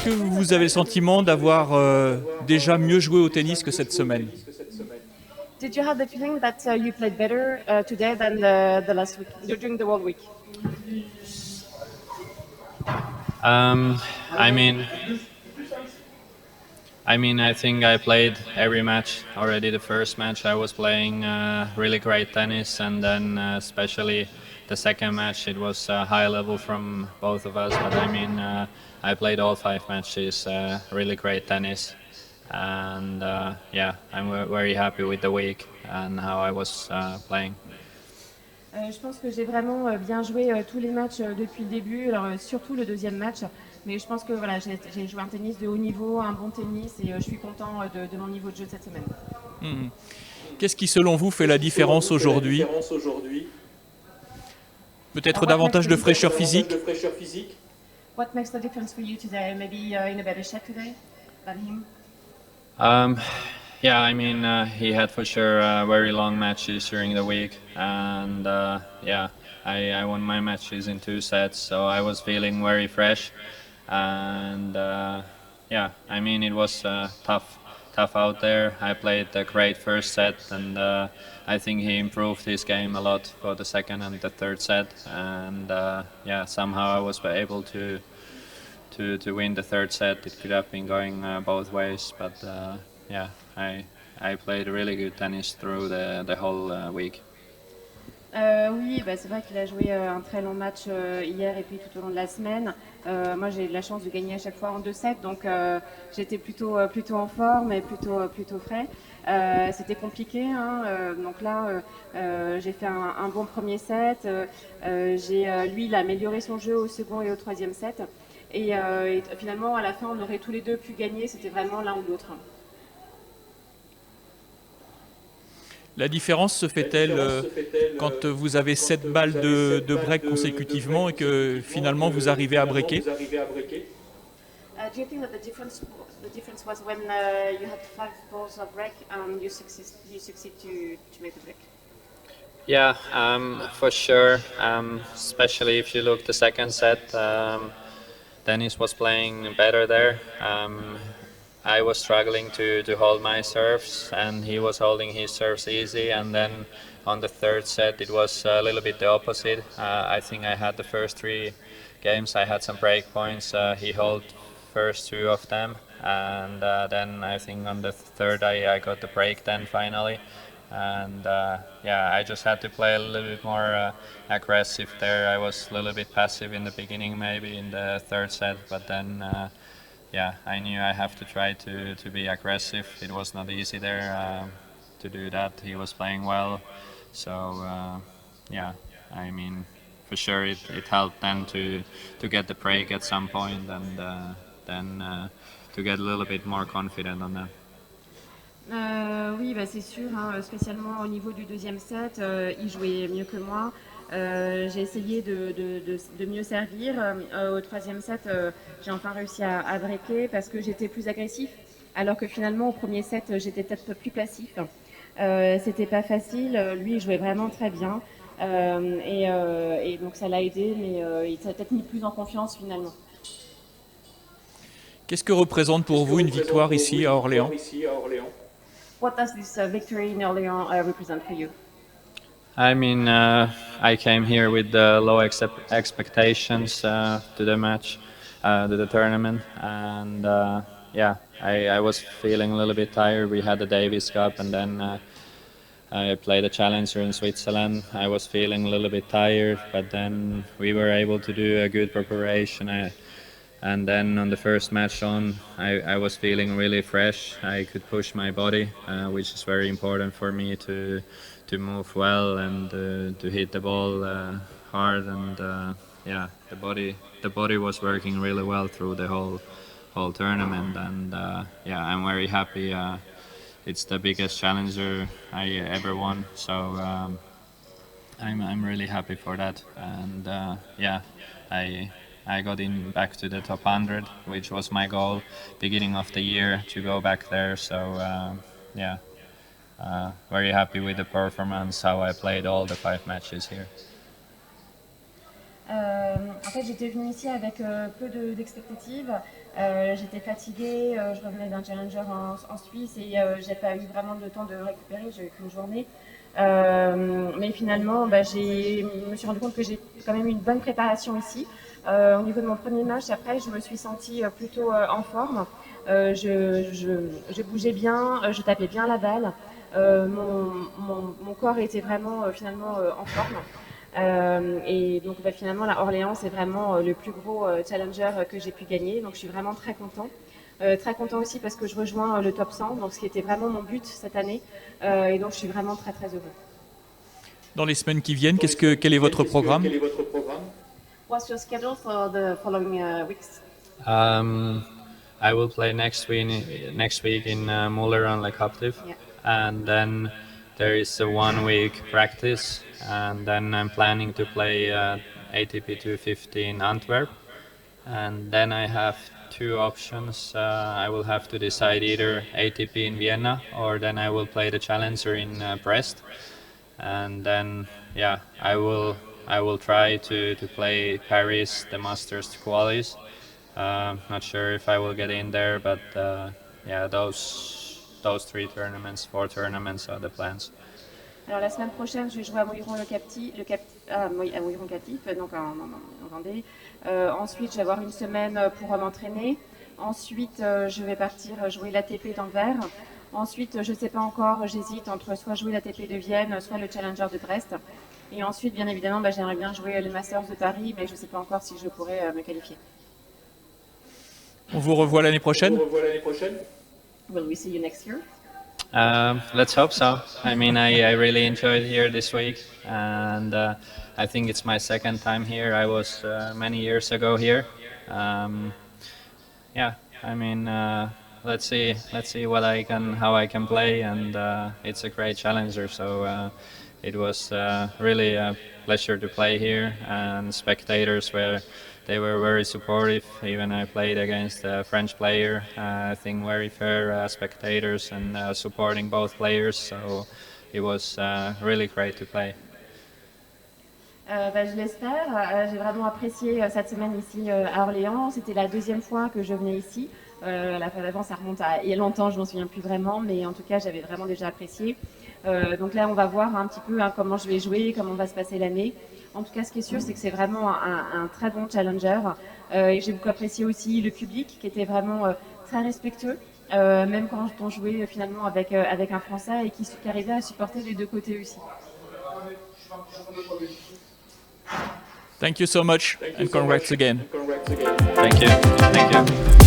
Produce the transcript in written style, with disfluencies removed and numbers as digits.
que vous avez le sentiment d'avoir déjà mieux joué au tennis que cette semaine? Did you have the feeling that you played better today than the last week, during the whole week? Um, I mean, I think I played every match already. The first match I was playing really great tennis, and then especially the second match, it was high level from both of us. But I played all 5 matches, really great tennis, and yeah, I'm very happy with the week and how I was playing. Je pense que j'ai vraiment bien joué tous les matchs depuis le début, alors, surtout le deuxième match. Mais je pense que voilà, j'ai joué un tennis de haut niveau, un bon tennis, et je suis content de mon niveau de jeu de cette semaine. Mhm. Qu'est-ce qui, selon vous, fait la différence aujourd'hui? Peut-être davantage de fraîcheur physique? What makes the difference for you today? Maybe in a better shape today than him? Um, yeah, he had for sure very long matches during the week, and yeah, I won my matches in 2 sets, so I was feeling very fresh, and yeah, it was tough out there. I played a great first set, and I think he improved his game a lot for the second and the third set, and yeah, somehow I was able to win the third set. It could have been going both ways, but yeah, I played really good tennis through the whole week. Oui, bah, c'est vrai qu'il a joué un très long match hier et puis tout au long de la semaine. Moi, j'ai eu de la chance de gagner à chaque fois en 2 sets, donc j'étais plutôt en forme et plutôt frais. C'était compliqué, hein, donc là, j'ai fait un bon premier set. Lui, il a amélioré son jeu au second et au troisième set. Et finalement, à la fin, on aurait tous les deux pu gagner. C'était vraiment l'un ou l'autre. La différence se fait-elle quand vous avez 7 balles de break consécutivement et que finalement vous arrivez à breaker? Do you think that the difference was when you had 5 balls of break and you succeed to make the break? Yeah, for sure. Especially if you look the second set, Dennis was playing better there. I was struggling to hold my serves, and he was holding his serves easy. And then on the third set, it was a little bit the opposite. I think I had the first 3 games. I had some break points. He held first 2 of them, and then I think on the third I got the break then finally. And yeah, I just had to play a little bit more aggressive there. I was a little bit passive in the beginning, maybe in the third set, but then yeah, I knew I have to try to be aggressive. It was not easy there to do that. He was playing well, so yeah, for sure it helped then to get the break at some point, and then to get a little bit more confident on that. Oui, bah, c'est sûr, hein, spécialement au niveau du deuxième set, il jouait mieux que moi. J'ai essayé de mieux servir. Au troisième set, j'ai enfin réussi à breaker parce que j'étais plus agressif, alors que finalement au premier set, j'étais peut-être plus passif. C'était pas facile. Lui, il jouait vraiment très bien. Et donc ça l'a aidé, mais il s'est peut-être mis plus en confiance finalement. Qu'est-ce que représente pour vous une victoire ici à Orléans? What does this victory in Orléans represent for you? I came here with low expectations to the match, to the tournament, and yeah, I was feeling a little bit tired. We had the Davis Cup, and then I played a challenger in Switzerland. I was feeling a little bit tired, but then we were able to do a good preparation. And then on the first match I was feeling really fresh. I could push my body, which is very important for me to move well and to hit the ball hard. And yeah, the body was working really well through the whole tournament. And yeah, I'm very happy. It's the biggest challenger I ever won. So I'm really happy for that. And yeah, I got in back to the top 100, which was my goal beginning of the year to go back there. So yeah, very happy with the performance, how I played all the 5 matches here. En fait, j'étais venue ici avec peu d'expectatives. J'étais fatiguée, je revenais d'un challenger en Suisse et j'ai pas eu vraiment le temps de récupérer, j'ai eu qu'une journée. Mais finalement, je me suis rendu compte que j'ai quand même une bonne préparation ici. Au niveau de mon premier match, après, je me suis sentie plutôt en forme. Je bougeais bien, je tapais bien la balle. Mon corps était vraiment finalement en forme. Et donc finalement, la Orléans, c'est vraiment le plus gros challenger que j'ai pu gagner. Donc je suis vraiment très content. Très content aussi parce que je rejoins le top 100, donc ce qui était vraiment mon but cette année. Et donc je suis vraiment très très heureux. Dans les semaines qui viennent, quel est votre programme? What's your schedule for the following weeks? I will play next week in Muller on Lake Captive, Yeah. and then there is a 1 week practice, and then I'm planning to play ATP 250 in Antwerp, and then I have two options. I will have to decide either ATP in Vienna or then I will play the Challenger in Brest, and then yeah, I will try to play Paris, the Masters qualies. Not sure if I will get in there, but yeah, those four tournaments are the plans. Alors la semaine prochaine, je vais jouer à Mouilleron Catif, donc en Vendée. Ensuite, je vais avoir une semaine pour m'entraîner. Ensuite, je vais partir jouer l'ATP d'Anvers. Ensuite, je ne sais pas encore, j'hésite entre soit jouer l'ATP de Vienne, soit le Challenger de Brest. Et ensuite, bien évidemment, j'aimerais bien jouer le Masters de Paris, mais je ne sais pas encore si je pourrais me qualifier. On vous revoit l'année prochaine? Will we see you next year? Let's hope so. I mean, I really enjoyed here this week, and I think it's my second time here. I was many years ago here. Yeah, I mean, let's see how I can play, and it's a great challenger. So it was really a pleasure to play here, and spectators they were very supportive. Even I played against a French player. I think very fair spectators and supporting both players. So it was really great to play. Je l'espère. J'ai vraiment apprécié cette semaine ici à Orléans. C'était la deuxième fois que je venais ici. La fois d'avant, ça remonte à il y a longtemps, je m'en souviens plus vraiment, mais en tout cas, j'avais vraiment déjà apprécié. Donc là, on va voir un petit peu comment je vais jouer, comment va se passer l'année. En tout cas, ce qui est sûr, c'est que c'est vraiment un très bon challenger. Et j'ai beaucoup apprécié aussi le public, qui était vraiment très respectueux, même quand on jouait finalement avec un Français et qui arrivait à supporter les deux côtés aussi. Thank you so much and congrats again. Thank you.